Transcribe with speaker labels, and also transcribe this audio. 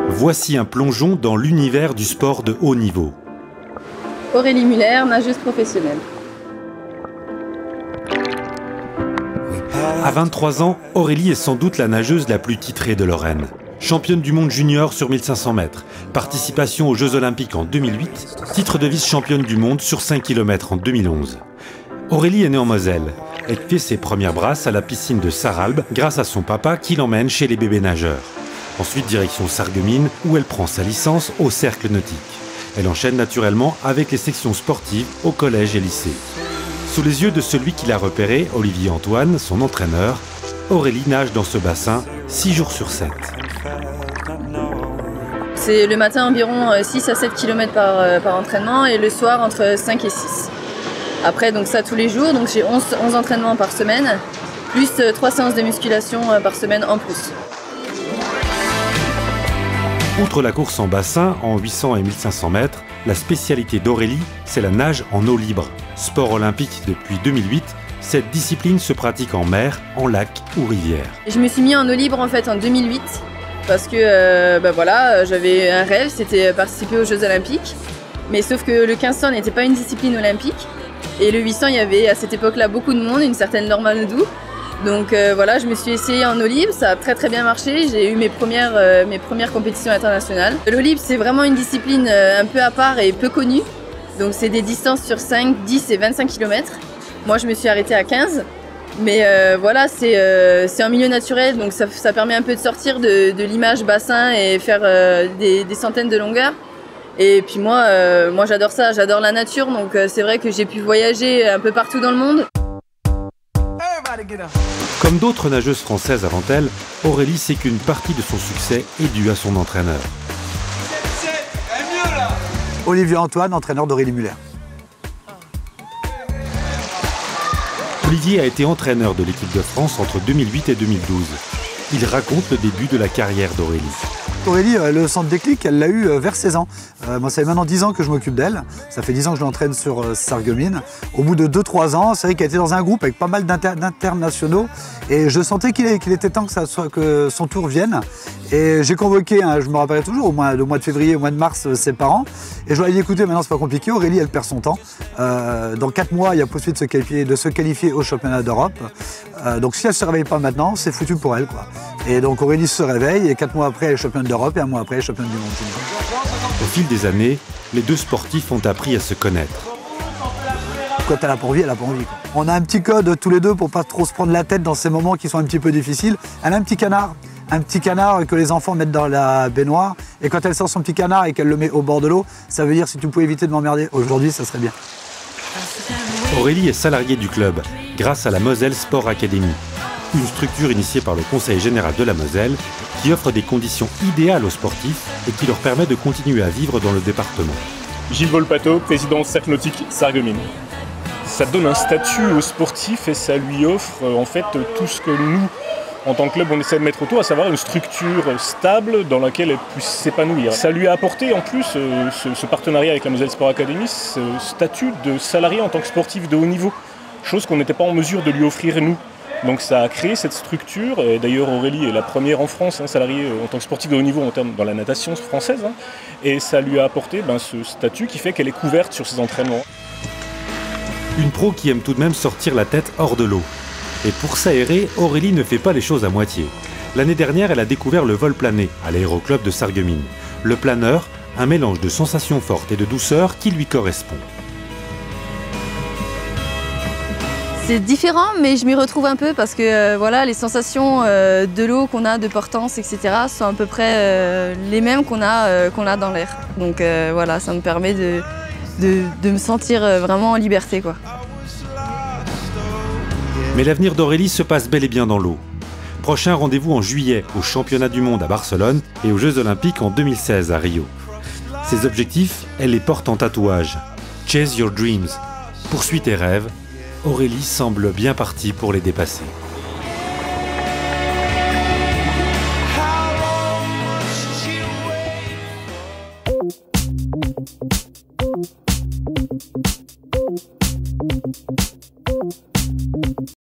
Speaker 1: Voici un plongeon dans l'univers du sport de haut niveau.
Speaker 2: Aurélie Muller, nageuse professionnelle.
Speaker 1: À 23 ans, Aurélie est sans doute la nageuse la plus titrée de Lorraine. Championne du monde junior sur 1500 mètres, participation aux Jeux Olympiques en 2008, titre de vice-championne du monde sur 5 km en 2011. Aurélie est née en Moselle. Elle fait ses premières brasses à la piscine de Sarralbe grâce à son papa qui l'emmène chez les bébés nageurs. Ensuite, direction Sarreguemines, où elle prend sa licence au cercle nautique. Elle enchaîne naturellement avec les sections sportives au collège et lycée. Sous les yeux de celui qui l'a repéré, Olivier Antoine, son entraîneur, Aurélie nage dans ce bassin 6 jours sur 7.
Speaker 2: C'est le matin environ 6 à 7 km par entraînement et le soir entre 5 et 6. Après, donc ça tous les jours, donc j'ai 11 entraînements par semaine, plus 3 séances de musculation par semaine en plus.
Speaker 1: Outre la course en bassin, en 800 et 1500 mètres, la spécialité d'Aurélie, c'est la nage en eau libre. Sport olympique depuis 2008, cette discipline se pratique en mer, en lac ou rivière.
Speaker 2: Je me suis mis en eau libre en fait en 2008 parce que j'avais un rêve, c'était participer aux Jeux Olympiques. Mais sauf que le 1500 n'était pas une discipline olympique. Et le 800, il y avait à cette époque-là beaucoup de monde, une certaine Norma Ledoux. Donc je me suis essayée en eau libre, ça a très bien marché, j'ai eu mes premières compétitions internationales. L'eau libre, c'est vraiment une discipline un peu à part et peu connue. Donc c'est des distances sur 5, 10 et 25 km. Moi je me suis arrêtée à 15. Mais c'est un milieu naturel, donc ça permet un peu de sortir de l'image bassin et faire des centaines de longueurs. Et puis moi j'adore ça, j'adore la nature, donc c'est vrai que j'ai pu voyager un peu partout dans le monde.
Speaker 1: Comme d'autres nageuses françaises avant elle, Aurélie sait qu'une partie de son succès est due à son entraîneur.
Speaker 3: Olivier Antoine, entraîneur d'Aurélie Muller.
Speaker 1: Olivier a été entraîneur de l'équipe de France entre 2008 et 2012. Il raconte le début de la carrière d'Aurélie.
Speaker 3: Aurélie, le centre déclic, elle l'a eu vers 16 ans. Moi, ça fait maintenant 10 ans que je m'occupe d'elle. Ça fait 10 ans que je l'entraîne sur Sarreguemines. Au bout de 2-3 ans, c'est vrai qu'elle était dans un groupe avec pas mal d'internationaux. Et je sentais qu'il était temps que son tour vienne. Et j'ai convoqué, je me rappellerai toujours, le mois de février, au mois de mars, ses parents. Et je leur ai dit, écoutez, maintenant, c'est pas compliqué. Aurélie, elle perd son temps. Dans 4 mois, il y a possibilité de se qualifier au championnat d'Europe. Donc, si elle ne se réveille pas maintenant, c'est foutu pour elle, quoi. Et donc, Aurélie se réveille. Et 4 mois après, elle est championne d'Europe. Et un mois après, elle est championne du monde.
Speaker 1: Au fil des années, les deux sportifs ont appris à se connaître.
Speaker 3: Quand elle a pas envie, elle a pas envie, quoi. On a un petit code tous les deux pour pas trop se prendre la tête dans ces moments qui sont un petit peu difficiles. Elle a un petit canard que les enfants mettent dans la baignoire. Et quand elle sort son petit canard et qu'elle le met au bord de l'eau, ça veut dire si tu pouvais éviter de m'emmerder aujourd'hui, ça serait bien.
Speaker 1: Aurélie est salariée du club grâce à la Moselle Sport Academy, une structure initiée par le Conseil général de la Moselle qui offre des conditions idéales aux sportifs et qui leur permet de continuer à vivre dans le département.
Speaker 4: Gilles Volpato, président Cercle Nautique Sarreguemines. Ça donne un statut aux sportifs et ça lui offre en fait tout ce que nous, en tant que club, on essaie de mettre autour, à savoir une structure stable dans laquelle elle puisse s'épanouir. Ça lui a apporté en plus ce partenariat avec la Moselle Sport Academy, ce statut de salarié en tant que sportif de haut niveau, chose qu'on n'était pas en mesure de lui offrir nous. Donc ça a créé cette structure, et d'ailleurs Aurélie est la première en France, salariée en tant que sportive de haut niveau dans la natation française, et ça lui a apporté ce statut qui fait qu'elle est couverte sur ses entraînements.
Speaker 1: Une pro qui aime tout de même sortir la tête hors de l'eau. Et pour s'aérer, Aurélie ne fait pas les choses à moitié. L'année dernière, elle a découvert le vol plané à l'aéroclub de Sarreguemines. Le planeur, un mélange de sensations fortes et de douceur qui lui correspond.
Speaker 2: C'est différent, mais je m'y retrouve un peu parce que les sensations de l'eau qu'on a, de portance, etc. sont à peu près les mêmes qu'on a dans l'air. Donc ça me permet de me sentir vraiment en liberté, quoi.
Speaker 1: Mais l'avenir d'Aurélie se passe bel et bien dans l'eau. Prochain rendez-vous en juillet au Championnat du monde à Barcelone et aux Jeux Olympiques en 2016 à Rio. Ses objectifs, elle les porte en tatouage. Chase your dreams. Poursuis tes rêves. Aurélie semble bien partie pour les dépasser.